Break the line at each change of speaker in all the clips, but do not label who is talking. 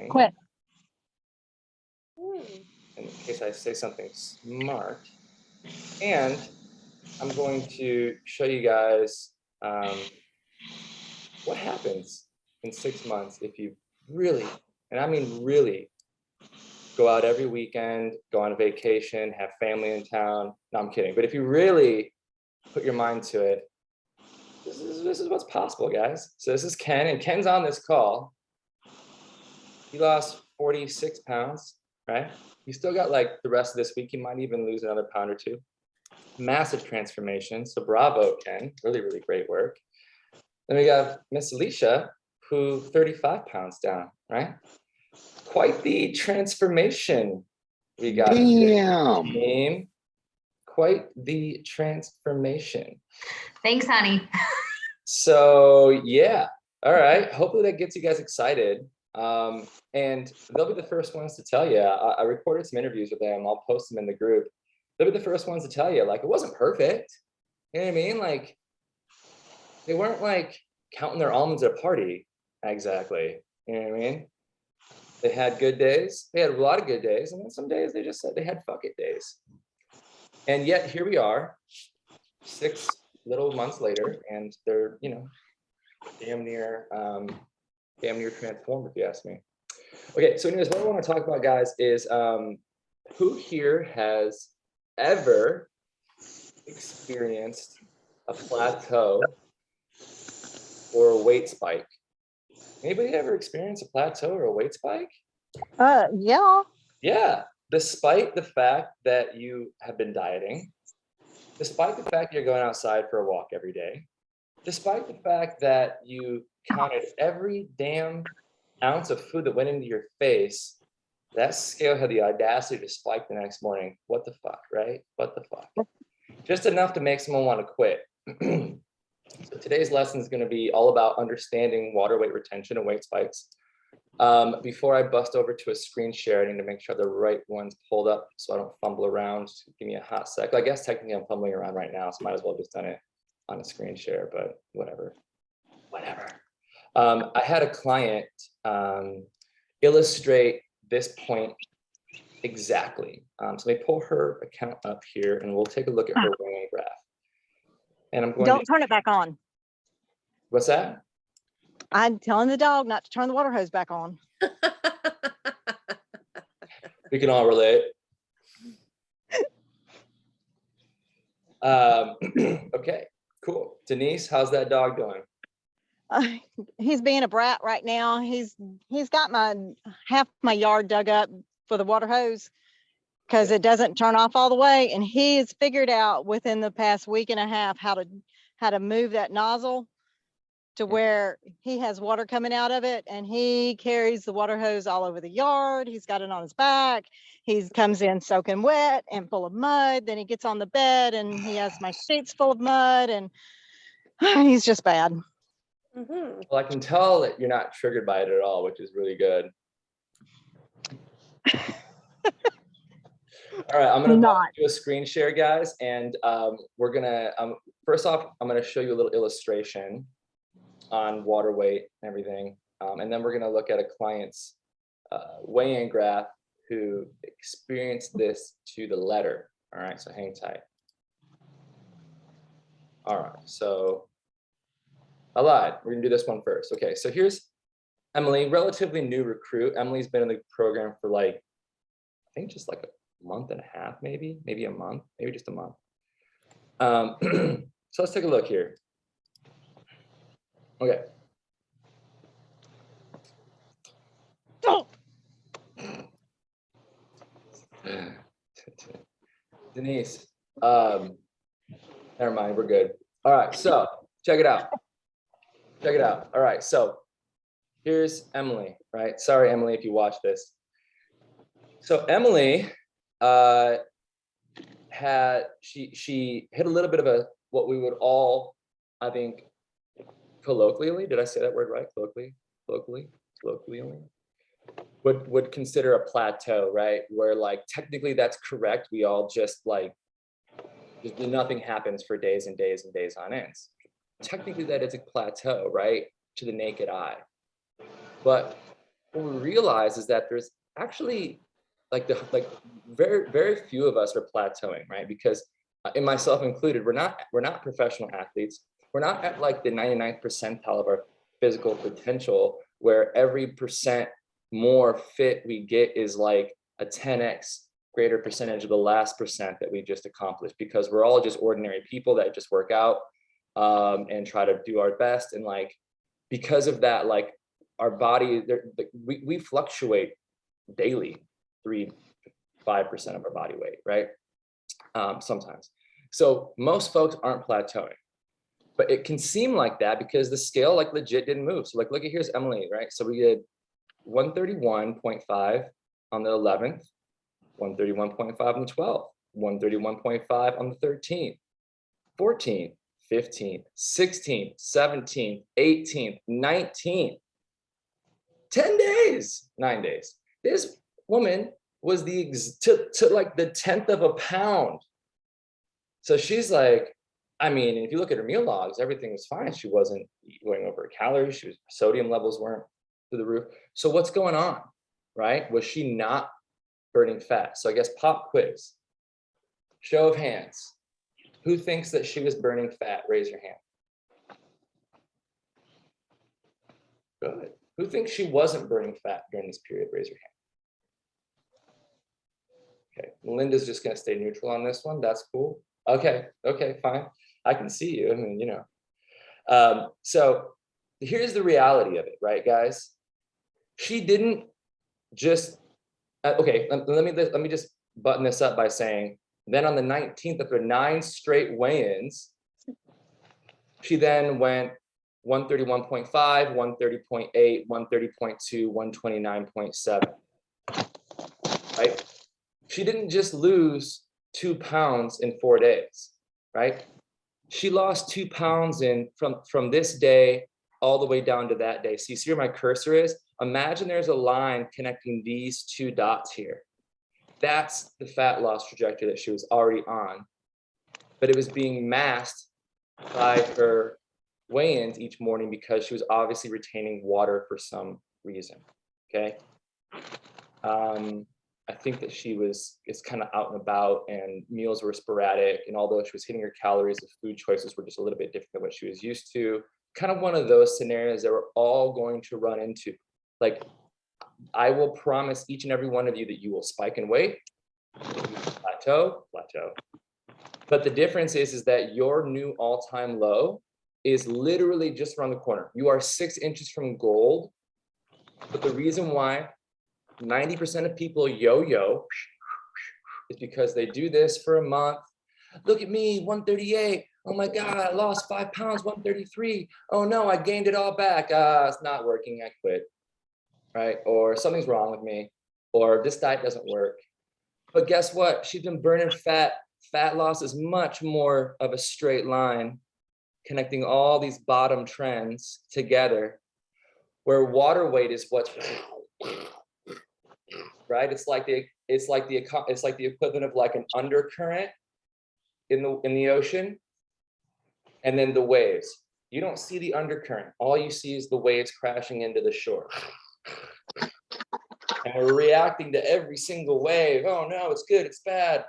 Quit.
In case I say something smart. And I'm going to show you guys what happens in 6 months if you really, and I mean really, go out every weekend, go on a vacation, have family in town. No, I'm kidding. But if you really put your mind to it, this is what's possible, guys. So this is Ken, and Ken's on this call. He lost 46 pounds, right? He still got like the rest of this week. He might even lose another pound or two. Massive transformation. So bravo, Ken. Really, really great work. Then we got Miss Alicia, who 35 pounds down, right? Quite the transformation we got.
Damn.
Quite the transformation.
Thanks, honey.
So yeah, all right. Hopefully that gets you guys excited. And they'll be the first ones to tell you. I recorded some interviews with them. I'll post them in the group. They'll be the first ones to tell you, like, it wasn't perfect. You know what I mean? Like, they weren't like counting their almonds at a party. Exactly. You know what I mean? They had good days. They had a lot of good days. And then some days they just said they had fuck it days. And yet here we are, 6 little months later, and they're, you know, damn near transformed, if you ask me. Okay, so anyways, what I want to talk about, guys, is who here has ever experienced a plateau or a weight spike? Anybody ever experienced a plateau or a weight spike?
Yeah.
Yeah, despite the fact that you have been dieting, despite the fact that you're going outside for a walk every day, despite the fact that you counted every damn ounce of food that went into your face, that scale had the audacity to spike the next morning. What the fuck, right? What the fuck? Just enough to make someone want to quit. So today's lesson is going to be all about understanding water weight retention and weight spikes. Before I bust over to a screen share, I need to make sure the right one's pulled up so I don't fumble around. Give me a hot sec. I guess technically I'm fumbling around right now, so might as well just done it on a screen share, but whatever. I had a client illustrate this point exactly. So let me pull her account up here and we'll take a look at her weighing graph. And I'm going
Don't turn it back on.
What's that?
I'm telling the dog not to turn the water hose back on.
We can all relate. Okay, cool. Denise, how's that dog doing?
He's being a brat right now. He's got half my yard dug up for the water hose because it doesn't turn off all the way, and he's figured out within the past week and a half how to move that nozzle to where he has water coming out of it, and he carries the water hose all over the yard. He's got it on his back. He comes in soaking wet and full of mud. Then he gets on the bed and he has my sheets full of mud, and he's just bad.
Well, I can tell that you're not triggered by it at all, which is really good. All right, I'm gonna do a screen share, guys, and we're gonna first off, I'm gonna show you a little illustration on water weight and everything, and then we're gonna look at a client's weigh-in graph who experienced this to the letter. All right, so hang tight. All right, so I lied. We're gonna do this one first. Okay, so here's Emily, relatively new recruit. Emily's been in the program for like, I think just like a month and a half, maybe a month, maybe just a month. So let's take a look here. Okay.
Oh.
Denise, never mind, we're good. All right, so check it out. Check it out. All right, so here's Emily, right? Sorry, Emily, if you watch this. So Emily she hit a little bit of what we would all, I think, colloquially, did I say that word right? Colloquially, would consider a plateau, right? Where like technically that's correct. We all just like nothing happens for days and days and days on end. Technically that is a plateau, right? To the naked eye. But what we realize is that there's actually like very few of us are plateauing, right? Because and myself included, we're not professional athletes. We're not at like the 99th percentile of our physical potential, where every percent more fit we get is like a 10x greater percentage of the last percent that we just accomplished, because we're all just ordinary people that just work out and try to do our best. And like, because of that, like our body, we fluctuate daily, 3-5% of our body weight, right? Sometimes. So most folks aren't plateauing, but it can seem like that because the scale like legit didn't move. So like, look at, here's Emily, right? So we did 131.5 on the 11th, 131.5 on the 12th, 131.5 on the 13th, 14th, 15th, 16th, 17th, 18th, 19th, 10 days, 9 days. This woman was to like the 10th of a pound. So she's like, I mean, if you look at her meal logs, everything was fine. She wasn't going over her calories. Sodium levels weren't through the roof. So what's going on, right? Was she not burning fat? So I guess pop quiz, show of hands. Who thinks that she was burning fat? Raise your hand. Good. Who thinks she wasn't burning fat during this period? Raise your hand. Okay, Melinda's just gonna stay neutral on this one. That's cool. Okay, fine. I can see you. I mean, you know. So here's the reality of it, right, guys? She didn't just, okay, let me just button this up by saying, then on the 19th, after 9 straight weigh-ins, she then went 131.5, 130.8, 130.2, 129.7, right? She didn't just lose 2 pounds in 4 days, right? She lost 2 pounds from this day all the way down to that day. So you see where my cursor is? Imagine there's a line connecting these 2 dots here. That's the fat loss trajectory that she was already on, but it was being masked by her weigh-ins each morning because she was obviously retaining water for some reason, okay? I think that it's kind of out and about and meals were sporadic, and although she was hitting her calories, the food choices were just a little bit different than what she was used to. Kind of one of those scenarios that we're all going to run into. Like, I will promise each and every one of you that you will spike in weight, plateau. But the difference is that your new all-time low is literally just around the corner. You are 6 inches from gold. But the reason why 90% of people yo-yo is because they do this for a month. Look at me, 138. Oh my God, I lost 5 pounds, 133. Oh no, I gained it all back. It's not working, I quit, right? Or something's wrong with me, or this diet doesn't work. But guess what? She's been burning fat. Fat loss is much more of a straight line, connecting all these bottom trends together, where water weight is what's right. It's like the equivalent of like an undercurrent in the ocean, and then the waves. You don't see the undercurrent. All you see is the waves crashing into the shore. And we're reacting to every single wave. Oh no, it's good, it's bad.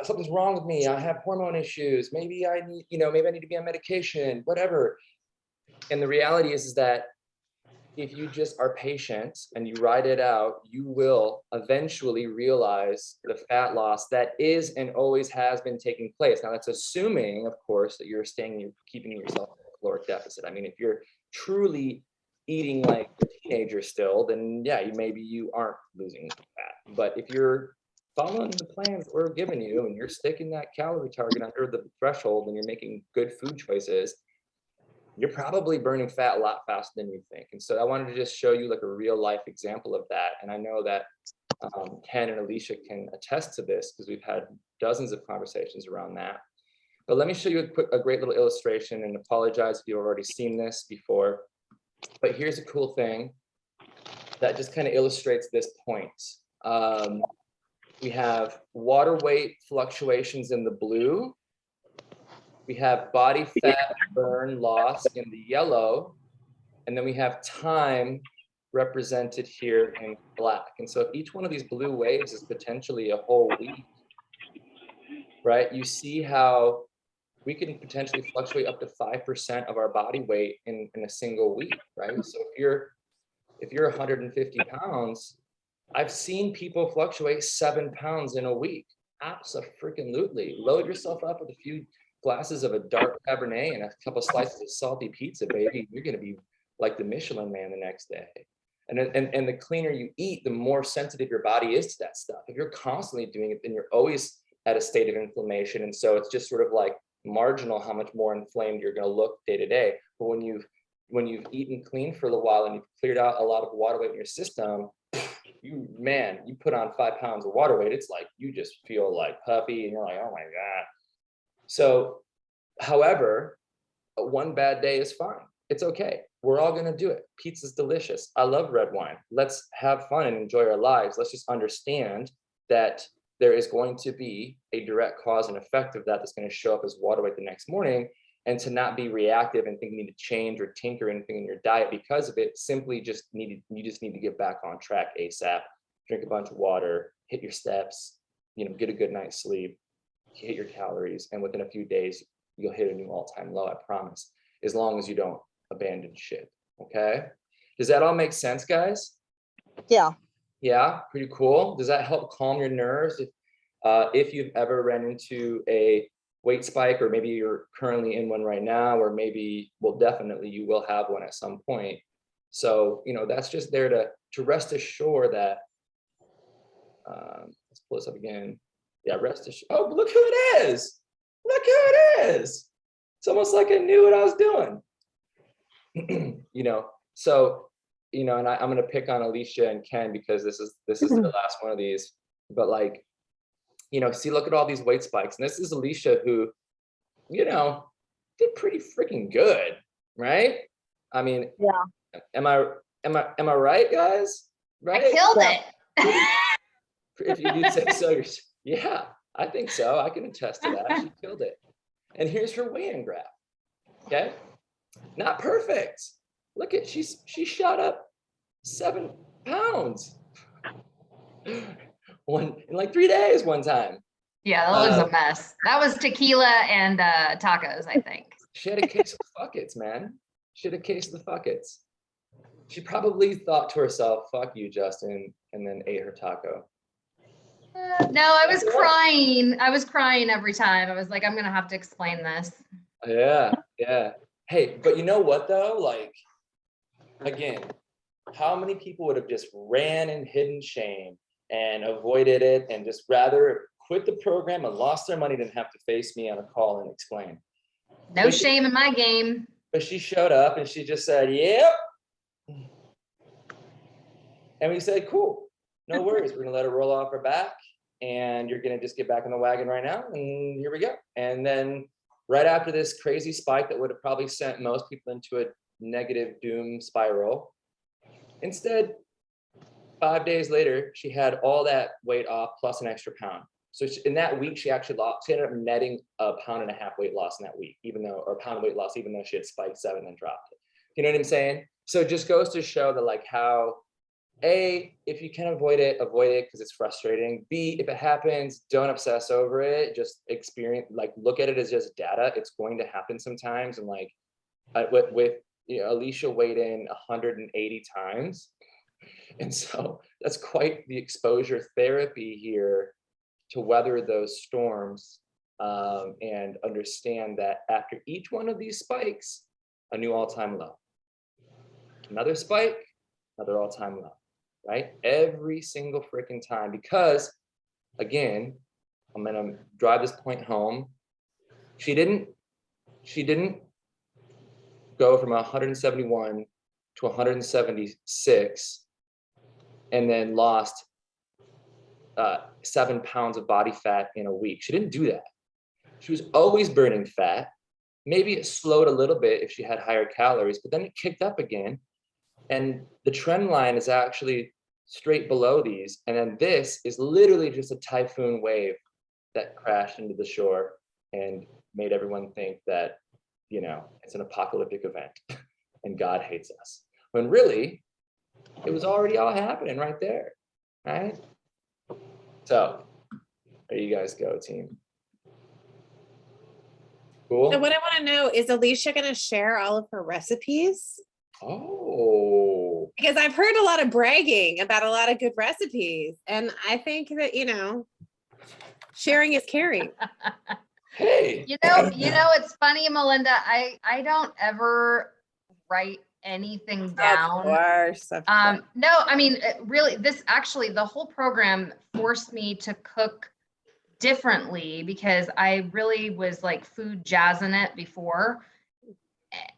Something's wrong with me. I have hormone issues. Maybe I need, maybe I need to be on medication, whatever. And the reality is that if you just are patient and you ride it out, you will eventually realize the fat loss that is and always has been taking place. Now that's assuming, of course, that you're keeping yourself in a caloric deficit. I mean, if you're truly eating like a teenager still, then yeah, maybe you aren't losing fat. But if you're following the plans that we're giving you and you're sticking that calorie target under the threshold and you're making good food choices, you're probably burning fat a lot faster than you think. And so I wanted to just show you like a real life example of that. And I know that Ken and Alicia can attest to this because we've had dozens of conversations around that. But let me show you a great little illustration, and apologize if you've already seen this before. But here's a cool thing that just kind of illustrates this point. We have water weight fluctuations in the blue. We have body fat burn loss in the yellow. And then we have time represented here in black. And so if each one of these blue waves is potentially a whole week, right? You see how we can potentially fluctuate up to 5% of our body weight in a single week, right? So if you're 150 pounds, I've seen people fluctuate 7 pounds in a week. Absolutely. Load yourself up with a few glasses of a dark Cabernet and a couple slices of salty pizza, baby. You're going to be like the Michelin man the next day. And the cleaner you eat, the more sensitive your body is to that stuff. If you're constantly doing it, then you're always at a state of inflammation. And so it's just sort of like marginal how much more inflamed you're going to look day to day. But when you've eaten clean for a little while and you've cleared out a lot of water weight in your system, you put on 5 pounds of water weight, it's like you just feel like puffy and you're like, oh my God. So, however, one bad day is fine. It's okay. We're all going to do it. Pizza's delicious. I love red wine. Let's have fun and enjoy our lives. Let's just understand that there is going to be a direct cause and effect of that that's going to show up as water weight the next morning, and to not be reactive and think you need to change or tinker anything in your diet because of it. Simply you just need to get back on track ASAP. Drink a bunch of water, hit your steps, get a good night's sleep, hit your calories, and within a few days you'll hit a new all-time low, I promise, as long as you don't abandon shit. Okay, does that all make sense, guys? Yeah, pretty cool. Does that help calm your nerves if you've ever ran into a weight spike, or maybe you're currently in one right now, or maybe, well, definitely you will have one at some point. So that's just there to rest assured that let's pull this up again. Yeah, rest assured. Oh, look who it is. Look who it is. It's almost like I knew what I was doing. So and I'm going to pick on Alicia and Ken because this is the last one of these, but like, see, look at all these weight spikes. And this is Alicia who, did pretty freaking good, right? I mean,
Yeah.
Am I right, guys? Right?
I killed it.
If you do say so, yeah, I think so. I can attest to that. She killed it. And here's her weigh-in graph. Okay, not perfect. Look at she shot up 7 pounds in like 3 days one time.
Yeah, that was a mess. That was tequila and tacos, I think.
She had a case of fuckets, man. She had a case of the fuckets. She probably thought to herself, fuck you, Justin, and then ate her taco.
No, I was crying. I was crying every time. I was like, I'm going to have to explain this.
Yeah. Hey, but you know what though? Like, again, how many people would have just ran in hidden shame and avoided it and just rather quit the program and lost their money than have to face me on a call and explain?
No shame in my game.
But she showed up and she just said, yep. And we said, cool, no worries. We're going to let her roll off her back and you're going to just get back in the wagon right now. And here we go. And then right after this crazy spike that would have probably sent most people into a negative doom spiral, instead, 5 days later, she had all that weight off plus an extra pound. So in that week, she actually ended up netting a 1.5 pound weight loss in that week, or a pound of weight loss, even though she had spiked 7 and dropped it. You know what I'm saying? So it just goes to show that like how, A, if you can avoid it because it's frustrating. B, if it happens, don't obsess over it. Just experience, like look at it as just data. It's going to happen sometimes. And like with Alicia weighed in 180 times. And so that's quite the exposure therapy here to weather those storms and understand that after each one of these spikes, a new all-time low. Another spike, another all-time low, right? Every single freaking time, because again, I'm gonna drive this point home. She didn't go from 171 to 176 and then lost 7 pounds of body fat in a week. She didn't do that. She was always burning fat. Maybe it slowed a little bit if she had higher calories, but then it kicked up again. And the trend line is actually straight below these. And then this is literally just a typhoon wave that crashed into the shore and made everyone think that, it's an apocalyptic event and God hates us. When really, It was already all happening right there, right? So there you guys go, team. Cool.
So what I want to know is Alicia going to share all of her recipes?
Oh,
Because I've heard a lot of bragging about a lot of good recipes. And I think that, sharing is caring.
hey.
It's funny, Melinda. I don't ever write anything down.
Of course.
No, I mean, really, the whole program forced me to cook differently because I really was like food jazzing it before.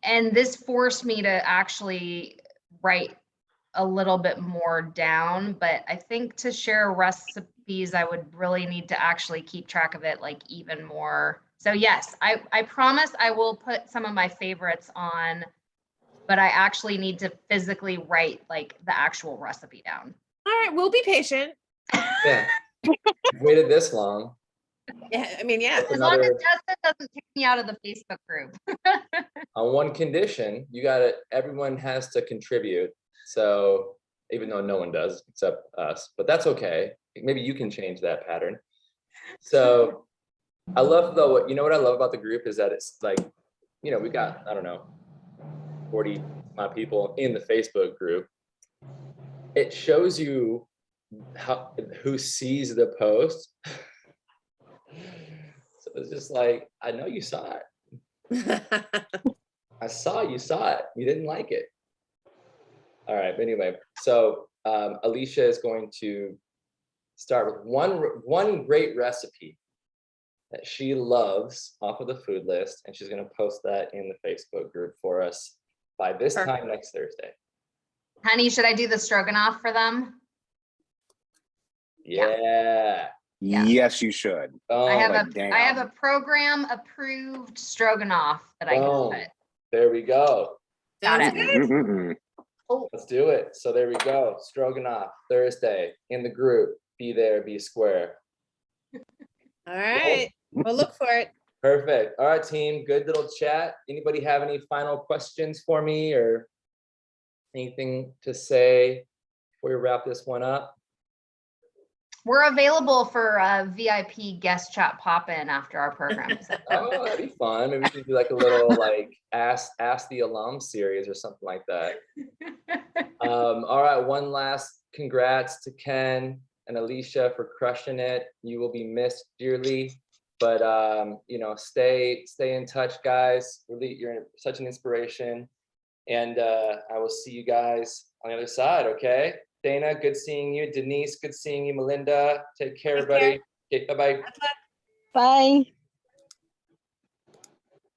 And this forced me to actually write a little bit more down. But I think to share recipes, I would really need to actually keep track of it like even more. So yes, I promise I will put some of my favorites on, but I actually need to physically write like the actual recipe down.
All right, we'll be patient.
Yeah. You've waited this long.
Yeah, I mean, yeah.
As long as Justin doesn't kick me out of the Facebook group.
On one condition, everyone has to contribute. So even though no one does except us, but that's okay. Maybe you can change that pattern. So I love though, you know what I love about the group is that it's like, we got, I don't know, 40 people in the Facebook group. It shows you who sees the post. So it's just like, I know you saw it. I saw you saw it. You didn't like it. All right, but anyway, so Alicia is going to start with one great recipe that she loves off of the food list, and she's going to post that in the Facebook group for us by this time next Thursday.
Honey, should I do the stroganoff for them?
Yeah.
Yeah.
Yes, you should.
Oh,
I have
damn.
a program approved stroganoff that I can put.
There we go.
Got it.
Mm-mm-mm.
Let's do it. So there we go. Stroganoff Thursday in the group. Be there, be square.
All right. We'll look for it.
Perfect. All right, team. Good little chat. Anybody have any final questions for me or anything to say before we wrap this one up?
We're available for a VIP guest chat pop-in after our program.
Oh, that'd be fun. Maybe we could do like a little ask the alum series or something like that. All right, one last congrats to Ken and Alicia for crushing it. You will be missed dearly, but stay in touch, guys. Really, you're such an inspiration, and I will see you guys on the other side. Okay. Dana, good seeing you. Denise, good seeing you. Melinda, take care, everybody. Okay, bye-bye.
Bye.